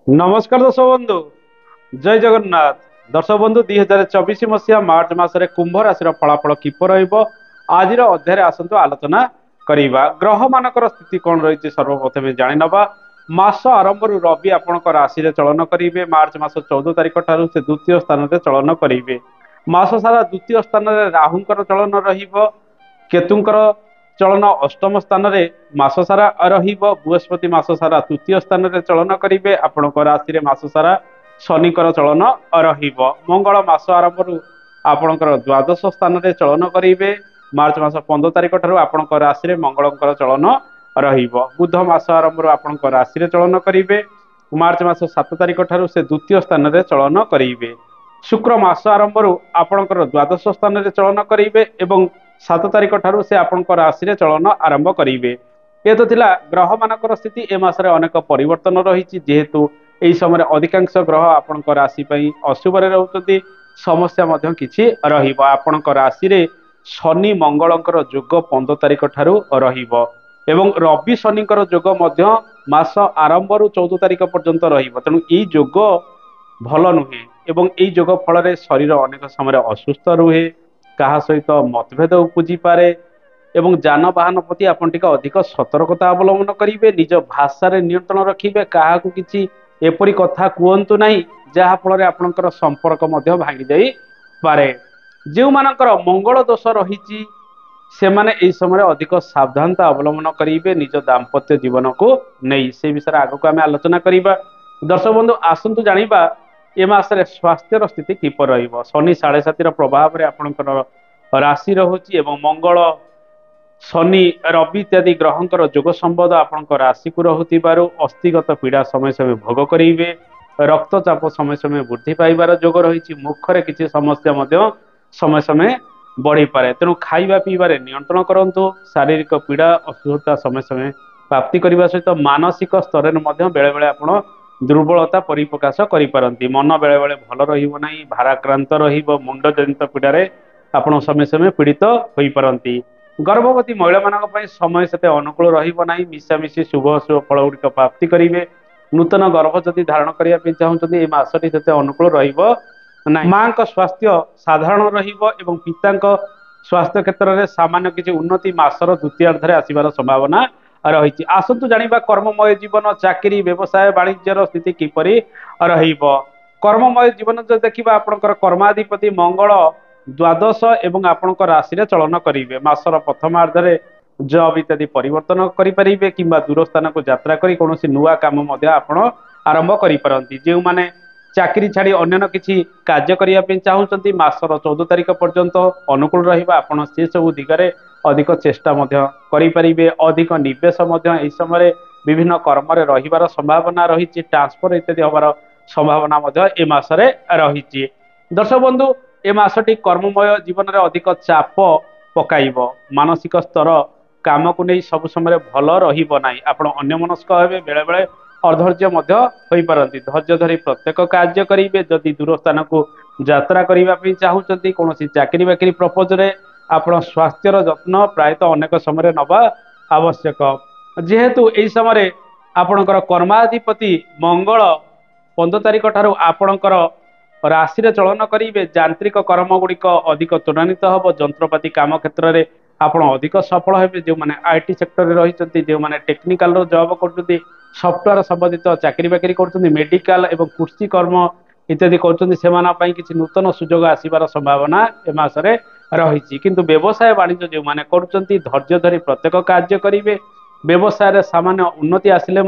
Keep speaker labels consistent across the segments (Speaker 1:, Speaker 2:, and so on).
Speaker 1: नमस्कार दर्शक बंधु जय जगन्नाथ। दर्शक बंधु 2024 मसीहा मार्च मासरे कुंभ राशि फलाफल किपर आज अध्याय आसतु आलोचना करवा। ग्रह मानकर स्थिति कौन रही सर्वप्रथमे जाणी नवा। मास आरंभ रवि आपंक राशि चलन करेंगे। मार्च मास 14 तारिख ठार से द्वितीय स्थान में चलन करेंगे। मास सारा द्वितीय स्थान में राहुंकर चलन केतुंकर चलन अष्टम स्थान में मास सारा बृहस्पति मास सारा तृतीय स्थान में चलन करेंगे। आपण राशि मास सारा शनिकर चलन मंगल मास आरंभ आपणकर द्वादश स्थान में चलन करेंगे। मार्च मास 15 तारिख ठार आपण राशि मंगलकर चलन बुध मास आरंभ आपण राशि चलन करेंगे। मार्च मास 7 तारिख ठार से द्वितीय स्थान में चलन करेंगे। शुक्र मास आरंभ आपणकर द्वादश स्थान में चलन करेंगे एवं 7 तारिख ठार से आपण राशि चलन आरंभ करेंगे। ये तो थिला ग्रह मानकर स्थिति। ए मासरे अनेक परिवर्तन रही जेहेतु यही समय अधिकांश ग्रह आपण राशि अशुभ रहउछन्ति। समस्या मध्य किछि रहिबो। आपण राशि रे शनि मंगलकर जोग 15 तारिख ठार रहिबो एवं रवि शनिकर जोग मध्य मास आरंभ 14 तारिख पर्यंत रहिबो। तेणु ई जोग भल नुहे एवं ई जोग फल शरीर अनेक समय असुस्थ रुहे। क्या सहित मतभेद उपजी पारे एवं जानवाहन प्रति आपण टिके अधिक सतर्कता अवलंबन करेंगे। निज भाषा नियंत्रण रखिए। क्या किसी एपरी कथा कहतु ना जहा फल आपणकर संपर्क भांगी जाई पारे। जो मानकर मंगल दोष रही से माने एई समय अधिक सावधानता अवलंबन करेंगे निज दाम्पत्य जीवन को नहीं। से विषय आगक आम आलोचना करवा। दर्शक बंधु आसतु जानिबा ए मासरे स्वास्थ्यर स्थिति किपर रहिबो। शनि 7.5 प्रभाव में आपणकर राशि रहुची एवं मंगल शनि रवि इत्यादि ग्रहंकर जोग संबंध आपण राशि को रहुथिबारु अस्थिगत पीड़ा समय समय भोग करेंगे। रक्तचाप समय समय वृद्धि पाइबार जोग रही। मुखरे किसी समस्या मध्य समय समय बढ़ी पारे। तेणु खाइबा पीबारे नियंत्रण करंतु। शारीरिक पीड़ा असुस्थता समय समय प्राप्ति करने सहित मानसिक स्तर में बेले बेले आपण दुर्बलता परिप्रकाश करिपारंती। मन बेले बेले भल रहिबो नाही। भाराक्रांत रहिबो। मुंड जनित पीड़ारे आपण समय समय पीड़ित होई पारंती। गर्भवती महिला मान समय से अनुकूल रहा। मिशामिशी शुभ अशुभ फल गुड़िक प्राप्ति करेंगे। नूतन गर्भ जदि धारण करने चाहते ये मासटी से अनुकूल रहा। माँ का स्वास्थ्य साधारण रहा। पिता स्वास्थ्य क्षेत्र में सामान्य किसी उन्नति मासर द्वितीयार्धे आसबार संभावना रही। आसतु जानिबा कर्ममय जीवन चाकरी व्यवसाय वाणिज्यर स्थिति किपरि रहिबो। कर्ममय जीवन जो देखिबा आपनकर कर्माधिपति मंगल द्वादश एवं आपणक राशि चलन करेंगे। मासर प्रथमार्धे जब इत्यादि परिवर्तन करें कि दूर स्थान को यात्रा करी कौन नुआ कम आपण आरंभ करें। जो मैंने चाकरी छाड़ी अन्य किसी कार्य करने चाहते मासर 14 तारिख पर्यंत अनुकूल रहा। से सब दिगरे अधिक चेष्टा करें। अधिक निवेश यह समय विभिन्न कर्म रही संभावना रही। ट्रांसफर इत्यादि हमार संभावना ए मासरे रही। दर्शक बंधु ए मासटी कर्ममय जीवन में अधिक चाप पकाइब। मानसिक स्तर काम को नहीं सब समय भल रहा। आपण अन्यमनस्क हे बेले बेले अधैर्य हो पारती। धैर्य धरी प्रत्येक कार्य करेंगे। जदि दूर स्थान को यात्रा करने चाहते कौन चाकरी बाकरी प्रपोजरे आपण स्वास्थ्यर जत्न प्रायतः अनेक समय नवा आवश्यक। जेहेतु यही समय आपणकर कर्माधिपति मंगल 15 तारिख ठार आपणकर राशि चलन करेंगे। यांत्रिक कर्म गुड़िक अधिक त्वरान्वित हम। जंत्रपाति काम क्षेत्र में आप अधिक सफल हे। जो मैंने आईटी सेक्टर में रही जो मैंने टेक्निकल जॉब कर सफ्टवेयर संबंधित चाकरी बाकरी कर मेडिकल एवं कृषि कर्म इत्यादि कर किसी नूतन सुजोग आसबार संभावना ए मासरे रही। किंतु व्यवसाय वाणिज्य जो मैंने कर धैर्य धरी प्रत्येक कार्य करेंगे। व्यवसाय सामान्य उन्नति आसिले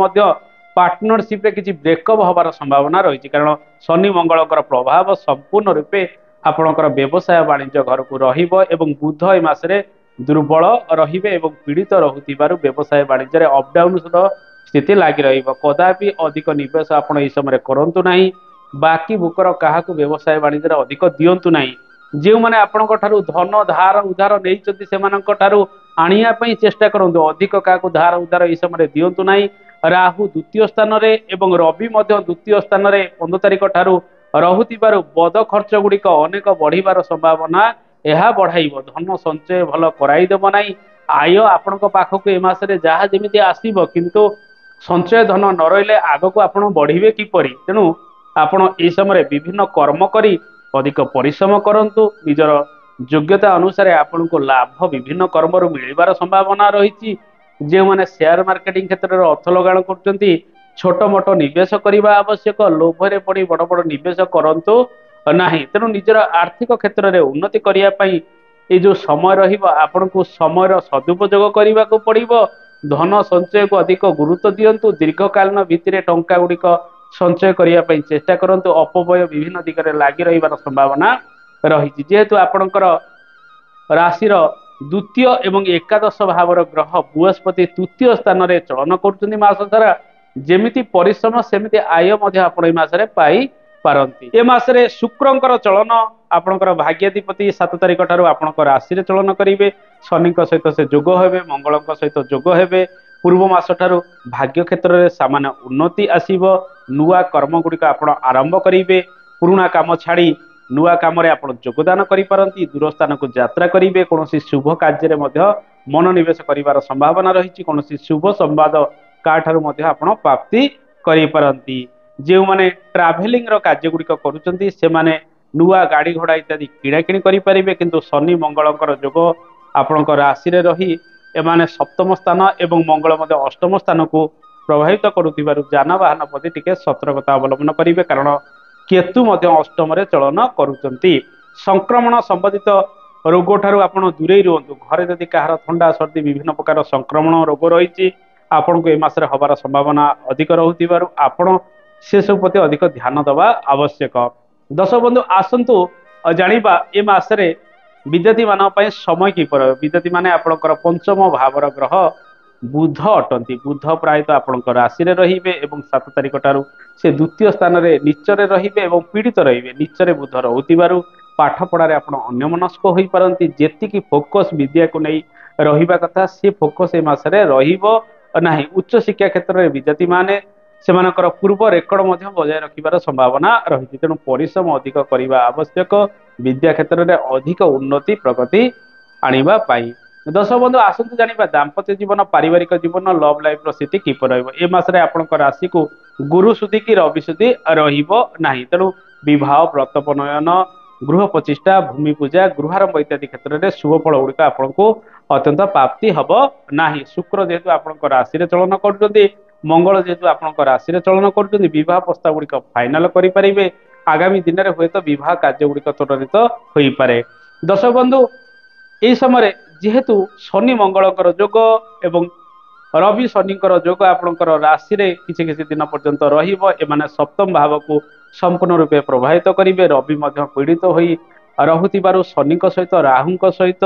Speaker 1: पार्टनरशिप रे किसी ब्रेकअप हबार संभावना रही। कारण शनि मंगलकर प्रभाव संपूर्ण रूपे आपणकर व्यवसाय वाणिज्य घर को रहिबो एवं बुध ए मासरे दुर्बल रहिबे एवं पीड़ित रहुथिबारु व्यवसाय वाणिज्य अपडाउन स्थिति लगी रहिबो। कदापि अधिक निवेश आपण एई समय करंतु नाही। बाकी बुकर काहाकू व्यवसाय वाणिज्य अधिक दियंतु नाही। जो मैंने आपणक ठारू धन धार उधार नहीं सेमानक ठारू आनिया पई चेष्टा करंतु। अधिक काहाकू धार उधार एई समय दियंतु नाही। राहु द्वितीय स्थान एवं रवि द्वितीय स्थान 15 तारिख ठारू रहुथिबारु बद खर्च गुड़िक अनेक बढ़िबार संभावना यह बढ़ाइब। धन संचय भल कराइदेव ना। आय आपण पाखक ए मासरे जहाँ जमी आसब किंतु ସଞ୍ଚୟ ଧନ ନ ରହିଲେ ଆଗକୁ ଆପଣ ବଢିବେ କିପରି? ତେଣୁ ଆପଣ ଏହି ସମୟରେ ବିଭିନ୍ନ କର୍ମ କରି ଅଧିକ ପରିଶ୍ରମ କରନ୍ତୁ। ନିଜର ଯୋଗ୍ୟତା ଅନୁସାରେ ଆପଣଙ୍କୁ ଲାଭ ବିଭିନ୍ନ କର୍ମରୁ ମିଳିବାର ସମ୍ଭାବନା ରହିଛି। ଯେଉଁମାନେ ସେୟାର ମାର୍କେଟିଂ କ୍ଷେତ୍ରରେ ଅର୍ଥ ଲଗାଣ କରୁଛନ୍ତି, ଛୋଟ ମୋଟ ନିବେଶ କରିବା ଆବଶ୍ୟକ। ଲୋଭରେ ପଡ଼ି ବଡ଼ ବଡ଼ ନିବେଶ କରନ୍ତୁ ନାହିଁ। ତେଣୁ ନିଜର ଆର୍ଥିକ କ୍ଷେତ୍ରରେ ଉନ୍ନତି କରିବା ପାଇଁ ଏଇ ଯୋଉ ସମୟ ରହିବ, ଆପଣଙ୍କୁ ସମୟର ସଦୁପଯୋଗ କରିବାକୁ ପଡ଼ିବ। ଧନ ସଞ୍ଚୟକୁ ଅଧିକ ଗୁରୁତ୍ୱ ଦିଅନ୍ତୁ। ଦୀର୍ଘକାଳୀନ ଭିତ୍ତିରେ ଟଙ୍କା ଗୁଡ଼ିକ ସଞ୍ଚୟ କରିବା ପାଇଁ ଚେଷ୍ଟା କରନ୍ତୁ। ଅପବ୍ୟୟ ବିଭିନ୍ନ ଦିଗରେ ଲାଗି ରହିବାର ସମ୍ଭାବନା ରହିଛି। ଯେହେତୁ ଆପଣଙ୍କର ରାଶିର ଦ୍ୱିତୀୟ ଏବଂ ଏକାଦଶ ଭାବର ଗ୍ରହ ବୃହସ୍ପତି ତୃତୀୟ ସ୍ଥାନରେ ଚଳନ କରୁଛନ୍ତି ମାସ ସାରା, ଯେମିତି ପରିଶ୍ରମ ସେମିତି ଆୟ ମଧ୍ୟ ଆପଣ ଏ ମାସରେ ପାଇପାରନ୍ତି। ଏ ମାସରେ ଶୁକ୍ରଙ୍କର ଚଳନ ଆପଣଙ୍କର ଭାଗ୍ୟାଧିପତି 7 ତାରିଖ ଠାରୁ ଆପଣଙ୍କ ରାଶିରେ ଚଳନ କରିବେ। ଶନିଙ୍କ ସହିତ ସେ ଯୋଗ ହେବେ, ମଙ୍ଗଳଙ୍କ ସହିତ ଯୋଗ ହେବେ। ପୂର୍ବ ମାସ ଠାରୁ ଭାଗ୍ୟ କ୍ଷେତ୍ରରେ ସାମାନ୍ୟ ଉନ୍ନତି ଆସିବ। ନୂଆ କର୍ମ ଗୁଡ଼ିକ ଆପଣ ଆରମ୍ଭ କରିବେ। ପୁରୁଣା କାମ ଛାଡ଼ି ନୂଆ କାମରେ ଆପଣ ଯୋଗଦାନ କରିପାରନ୍ତି। ଦୂର ସ୍ଥାନକୁ ଯାତ୍ରା କରିବେ। କୌଣସି ଶୁଭ କାର୍ଯ୍ୟରେ ମଧ୍ୟ ମନୋନିବେଶ କରିବାର ସମ୍ଭାବନା ରହିଛି। କୌଣସି ଶୁଭ ସମ୍ବାଦ କାହାଠାରୁ ମଧ୍ୟ ଆପଣ ପ୍ରାପ୍ତି କରିପାରନ୍ତି। ଯେଉଁମାନେ ଟ୍ରାଭେଲିଂର କାର୍ଯ୍ୟ ଗୁଡ଼ିକ କରୁଛନ୍ତି ସେମାନେ ନୂଆ ଗାଡ଼ି ଘୋଡ଼ା ଇତ୍ୟାଦି କିଣାକିଣି କରିପାରିବେ। କିନ୍ତୁ ଶନି ମଙ୍ଗଳଙ୍କର ଯୋଗ ଆପଣଙ୍କ ରାଶିରେ ରହି ଏମାନେ ସପ୍ତମ ସ୍ଥାନ ଏବଂ ମଙ୍ଗଳ ମଧ୍ୟ ଅଷ୍ଟମ ସ୍ଥାନକୁ ପ୍ରଭାବିତ କରୁଥିବାରୁ ଯାନବାହନ ପ୍ରତି ଟିକେ ସତର୍କତା ଅବଲମ୍ବନ କରିବେ, କାରଣ କେତୁ ମଧ୍ୟ ଅଷ୍ଟମରେ ଚଳନ କରୁଛନ୍ତି। ସଂକ୍ରମଣ ସମ୍ବନ୍ଧିତ ରୋଗ ଠାରୁ ଆପଣ ଦୂରେଇ ରୁହନ୍ତୁ। ଘରେ ଯଦି କାହାର ଥଣ୍ଡା ସର୍ଦ୍ଦି ବିଭିନ୍ନ ପ୍ରକାର ସଂକ୍ରମଣ ରୋଗ ରହିଛି, ଆପଣଙ୍କୁ ଏ ମାସରେ ହବାର ସମ୍ଭାବନା ଅଧିକ ରହୁଥିବାରୁ ଆପଣ ସେସବୁ ପ୍ରତି ଅଧିକ ଧ୍ୟାନ ଦେବା ଆବଶ୍ୟକ। ଦର୍ଶକ ବନ୍ଧୁ, ଆସନ୍ତୁ ଜାଣିବା ଏ ମାସରେ ବିଦ୍ୟାର୍ଥୀ ମାନଙ୍କ ପାଇଁ ସମୟ କିପରି ରହିବ। ବିଦ୍ୟାର୍ଥୀ ମାନେ ଆପଣଙ୍କର ପଞ୍ଚମ ଭାବର ଗ୍ରହ ବୁଧ ଅଟନ୍ତି। ବୁଧ ପ୍ରାୟତଃ ଆପଣଙ୍କ ରାଶିରେ ରହିବେ ଏବଂ 7 ତାରିଖ ଠାରୁ ସେ ଦ୍ୱିତୀୟ ସ୍ଥାନରେ ନିଚରେ ରହିବେ ଏବଂ ପୀଡ଼ିତ ରହିବେ। ନିଚରେ ବୁଧ ରହୁଥିବାରୁ ପାଠ ପଢ଼ାରେ ଆପଣ ଅନ୍ୟମନସ୍କ ହୋଇପାରନ୍ତି। ଯେତିକି ଫୋକସ୍ ବିଦ୍ୟାକୁ ନେଇ ରହିବା କଥା ସେ ଫୋକସ୍ ଏ ମାସରେ ରହିବ ନାହିଁ। ଉଚ୍ଚ ଶିକ୍ଷା କ୍ଷେତ୍ରରେ ବିଦ୍ୟାର୍ଥୀ ମାନେ ସେମାନଙ୍କର ପୂର୍ବ ରେକର୍ଡ ମଧ୍ୟ ବଜାୟ ରଖିବାର ସମ୍ଭାବନା ରହିଛି। ତେଣୁ ପରିଶ୍ରମ ଅଧିକ କରିବା ଆବଶ୍ୟକ ବିଦ୍ୟା କ୍ଷେତ୍ରରେ ଅଧିକ ଉନ୍ନତି ପ୍ରଗତି ଆଣିବା ପାଇଁ। ଦର୍ଶକ ବନ୍ଧୁ, ଆସନ୍ତୁ ଜାଣିବା ଦାମ୍ପତ୍ୟ ଜୀବନ, ପାରିବାରିକ ଜୀବନ, ଲଭ୍ ଲାଇଫ୍ର ସ୍ଥିତି କିପରି ରହିବ। ଏ ମାସରେ ଆପଣଙ୍କ ରାଶିକୁ ଗୁରୁ ସୁଧି କି ରବି ସୁଧି ରହିବ ନାହିଁ। ତେଣୁ ବିବାହ, ବ୍ରତ ପ୍ରଣୟନ, ଗୃହ ପ୍ରତିଷ୍ଠା, ଭୂମି ପୂଜା, ଗୃହାରମ୍ଭ ଇତ୍ୟାଦି କ୍ଷେତ୍ରରେ ଶୁଭ ଫଳ ଗୁଡ଼ିକ ଆପଣଙ୍କୁ ଅତ୍ୟନ୍ତ ପ୍ରାପ୍ତି ହବ ନାହିଁ। ଶୁକ୍ର ଯେହେତୁ ଆପଣଙ୍କ ରାଶିରେ ଚଳନ କରୁଛନ୍ତି, ମଙ୍ଗଳ ଯେହେତୁ ଆପଣଙ୍କ ରାଶିରେ ଚଳନ କରୁଛନ୍ତି, ବିବାହ ପ୍ରସ୍ତାବ ଗୁଡ଼ିକ ଫାଇନାଲ କରିପାରିବେ। ଆଗାମୀ ଦିନରେ ହୁଏତ ବିବାହ କାର୍ଯ୍ୟ ଗୁଡ଼ିକ ତ୍ୱରାନ୍ୱିତ ହୋଇପାରେ। ଦର୍ଶକ ବନ୍ଧୁ, ଏହି ସମୟରେ ଯେହେତୁ ଶନି ମଙ୍ଗଳଙ୍କର ଯୋଗ ଏବଂ ରବି ଶନିଙ୍କର ଯୋଗ ଆପଣଙ୍କର ରାଶିରେ କିଛି କିଛି ଦିନ ପର୍ଯ୍ୟନ୍ତ ରହିବ, ଏମାନେ ସପ୍ତମ ଭାବକୁ ସମ୍ପୂର୍ଣ୍ଣ ରୂପେ ପ୍ରଭାବିତ କରିବେ। ରବି ମଧ୍ୟ ପୀଡ଼ିତ ହୋଇ ରହୁଥିବାରୁ ଶନିଙ୍କ ସହିତ ରାହୁଙ୍କ ସହିତ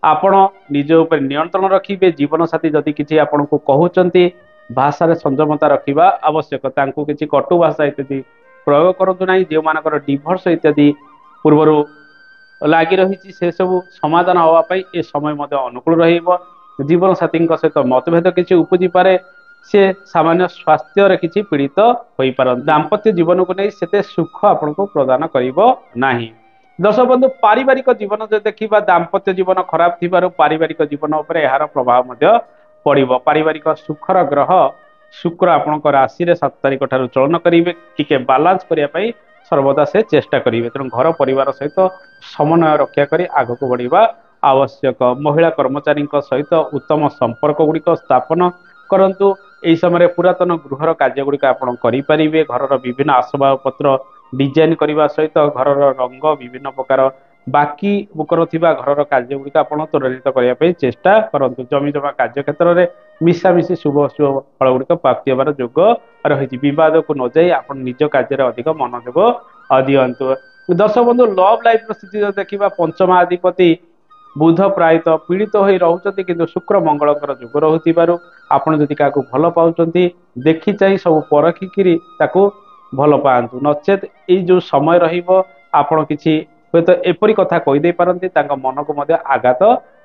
Speaker 1: ଆପଣ ନିଜ ଉପରେ ନିୟନ୍ତ୍ରଣ ରଖିବେ। ଜୀବନସାଥୀ ଯଦି କିଛି ଆପଣଙ୍କୁ କହୁଛନ୍ତି, ଭାଷାରେ ସଂଯମତା ରଖିବା ଆବଶ୍ୟକ। ତାଙ୍କୁ କିଛି କଟୁ ଭାଷା ଇତ୍ୟାଦି ପ୍ରୟୋଗ କରନ୍ତୁ ନାହିଁ। ଯେଉଁମାନଙ୍କର ଡିଭୋର୍ସ ଇତ୍ୟାଦି ପୂର୍ବରୁ ଲାଗି ରହିଛି ସେ ସବୁ ସମାଧାନ ହେବା ପାଇଁ ଏ ସମୟ ମଧ୍ୟ ଅନୁକୂଳ ରହିବ। ଜୀବନସାଥୀଙ୍କ ସହିତ ମତଭେଦ କିଛି ଉପୁଜିପାରେ। ସେ ସାମାନ୍ୟ ସ୍ୱାସ୍ଥ୍ୟରେ କିଛି ପୀଡ଼ିତ ହୋଇପାରନ୍ତି। ଦାମ୍ପତ୍ୟ ଜୀବନକୁ ନେଇ ସେତେ ସୁଖ ଆପଣଙ୍କୁ ପ୍ରଦାନ କରିବ ନାହିଁ। ଦର୍ଶକ ବନ୍ଧୁ, ପାରିବାରିକ ଜୀବନ ଯଦି ଦେଖିବା, ଦାମ୍ପତ୍ୟ ଜୀବନ ଖରାପ ଥିବାରୁ ପାରିବାରିକ ଜୀବନ ଉପରେ ଏହାର ପ୍ରଭାବ ମଧ୍ୟ ପଡ଼ିବ। ପାରିବାରିକ ସୁଖର ଗ୍ରହ ଶୁକ୍ର ଆପଣଙ୍କ ରାଶିରେ 7 ତାରିଖ ଠାରୁ ଚଳନ କରିବେ। ଟିକେ ବାଲାନ୍ସ କରିବା ପାଇଁ ସର୍ବଦା ସେ ଚେଷ୍ଟା କରିବେ। ତେଣୁ ଘର ପରିବାର ସହିତ ସମନ୍ୱୟ ରକ୍ଷା କରି ଆଗକୁ ବଢ଼ିବା ଆବଶ୍ୟକ। ମହିଳା କର୍ମଚାରୀଙ୍କ ସହିତ ଉତ୍ତମ ସମ୍ପର୍କ ଗୁଡ଼ିକ ସ୍ଥାପନ କରନ୍ତୁ। ଏହି ସମୟରେ ପୁରାତନ ଗୃହର କାର୍ଯ୍ୟ ଗୁଡ଼ିକ ଆପଣ କରିପାରିବେ। ଘରର ବିଭିନ୍ନ ଆସବାବପତ୍ର ଡିଜାଇନ୍ କରିବା ସହିତ ଘରର ରଙ୍ଗ ବିଭିନ୍ନ ପ୍ରକାର ବାକି ବୁକର ଥିବା ଘରର କାର୍ଯ୍ୟ ଗୁଡ଼ିକ ଆପଣ ତ୍ୱରାନ୍ୱିତ କରିବା ପାଇଁ ଚେଷ୍ଟା କରନ୍ତୁ। ଜମି ଜମା କାର୍ଯ୍ୟ କ୍ଷେତ୍ରରେ ମିଶାମିଶି ଶୁଭ ଫଳ ଗୁଡ଼ିକ ପ୍ରାପ୍ତି ହେବାର ଯୋଗ ରହିଛି। ବିବାଦକୁ ନ ଯାଇ ଆପଣ ନିଜ କାର୍ଯ୍ୟରେ ଅଧିକ ମନୋଯୋଗ ଦିଅନ୍ତୁ। ଦର୍ଶକ ବନ୍ଧୁ, ଲଭ୍ ଲାଇଫ୍ର ସ୍ଥିତି ଯଦି ଦେଖିବା, ପଞ୍ଚମାଧିପତି ବୁଧ ପ୍ରାୟତଃ ପୀଡ଼ିତ ହୋଇ ରହୁଛନ୍ତି, କିନ୍ତୁ ଶୁକ୍ର ମଙ୍ଗଳଙ୍କର ଯୋଗ ରହୁଥିବାରୁ ଆପଣ ଯଦି କାହାକୁ ଭଲ ପାଉଛନ୍ତି, ଦେଖି ଚାହିଁ ସବୁ ପରଖିକିରି ତାକୁ ଭଲ ପାଆନ୍ତୁ। ନଚେତ୍ ଏଇ ଯୋଉ ସମୟ ରହିବ ଆପଣ କିଛି ହୁଏତ ଏପରି କଥା କହିଦେଇ ପାରନ୍ତି ତାଙ୍କ ମନକୁ ମଧ୍ୟ ଆଘାତ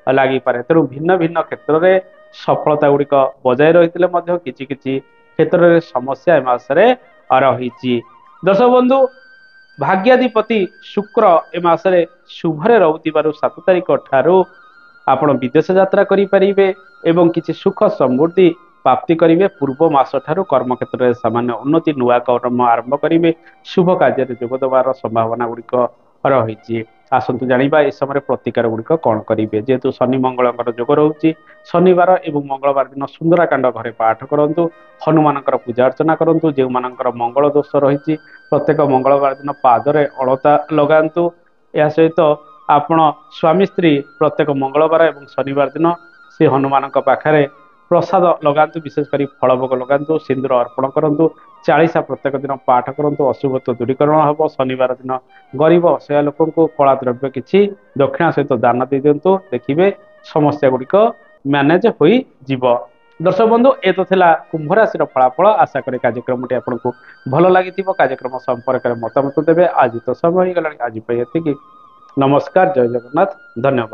Speaker 1: ଲାଗିପାରେ। ତେଣୁ ଭିନ୍ନ ଭିନ୍ନ କ୍ଷେତ୍ରରେ ସଫଳତା ଗୁଡ଼ିକ ବଜାୟ ରହିଥିଲେ ମଧ୍ୟ କିଛି କିଛି କ୍ଷେତ୍ରରେ ସମସ୍ୟା ଏ ମାସରେ ରହିଛି। ଦର୍ଶକ ବନ୍ଧୁ, ଭାଗ୍ୟାଧିପତି ଶୁକ୍ର ଏ ମାସରେ ଶୁଭରେ ରହୁଥିବାରୁ 7 ତାରିଖ ଠାରୁ ଆପଣ ବିଦେଶ ଯାତ୍ରା କରିପାରିବେ ଏବଂ କିଛି ସୁଖ ସମୃଦ୍ଧି ପ୍ରାପ୍ତି କରିବେ। ପୂର୍ବ ମାସ ଠାରୁ କର୍ମକ୍ଷେତ୍ରରେ ସାମାନ୍ୟ ଉନ୍ନତି, ନୂଆ କର୍ମ ଆରମ୍ଭ କରିବେ। ଶୁଭ କାର୍ଯ୍ୟରେ ଯୋଗ ଦେବାର ସମ୍ଭାବନା ଗୁଡ଼ିକ ରହିଛି। ଆସନ୍ତୁ ଜାଣିବା ଏ ସମୟରେ ପ୍ରତିକାର ଗୁଡ଼ିକ କଣ କରିବେ। ଯେହେତୁ ଶନି ମଙ୍ଗଳଙ୍କର ଯୋଗ ରହୁଛି, ଶନିବାର ଏବଂ ମଙ୍ଗଳବାର ଦିନ ସୁନ୍ଦରାକାଣ୍ଡ ଘରେ ପାଠ କରନ୍ତୁ। ହନୁମାନଙ୍କର ପୂଜା ଅର୍ଚ୍ଚନା କରନ୍ତୁ। ଯେଉଁମାନଙ୍କର ମଙ୍ଗଳ ଦୋଷ ରହିଛି ପ୍ରତ୍ୟେକ ମଙ୍ଗଳବାର ଦିନ ପାଦରେ ଅଳତା ଲଗାନ୍ତୁ। ଏହା ସହିତ ଆପଣ ସ୍ୱାମୀ ସ୍ତ୍ରୀ ପ୍ରତ୍ୟେକ ମଙ୍ଗଳବାର ଏବଂ ଶନିବାର ଦିନ ଶ୍ରୀ ହନୁମାନଙ୍କ ପାଖରେ ପ୍ରସାଦ ଲଗାନ୍ତୁ। ବିଶେଷ କରି ଫଳ ଭୋଗ ଲଗାନ୍ତୁ, ସିନ୍ଦୁର ଅର୍ପଣ କରନ୍ତୁ, ଚାଳିଶା ପ୍ରତ୍ୟେକ ଦିନ ପାଠ କରନ୍ତୁ। ଅଶୁଭତ୍ୱ ଦୂରୀକରଣ ହେବ। ଶନିବାର ଦିନ ଗରିବ ଅସହାୟ ଲୋକଙ୍କୁ କଳା ଦ୍ରବ୍ୟ କିଛି ଦକ୍ଷିଣା ସହିତ ଦାନ ଦେଇଦିଅନ୍ତୁ। ଦେଖିବେ ସମସ୍ୟା ଗୁଡ଼ିକ ମ୍ୟାନେଜ ହୋଇଯିବ। ଦର୍ଶକ ବନ୍ଧୁ, ଏ ତ ଥିଲା କୁମ୍ଭ ରାଶିର ଫଳାଫଳ। ଆଶା କରେ କାର୍ଯ୍ୟକ୍ରମଟି ଆପଣଙ୍କୁ ଭଲ ଲାଗିଥିବ। କାର୍ଯ୍ୟକ୍ରମ ସମ୍ପର୍କରେ ମତାମତ ଦେବେ। ଆଜି ତ ସମୟ ହେଇଗଲାଣି, ଆଜି ପାଇଁ ଏତିକି। ନମସ୍କାର, ଜୟ ଜଗନ୍ନାଥ, ଧନ୍ୟବାଦ।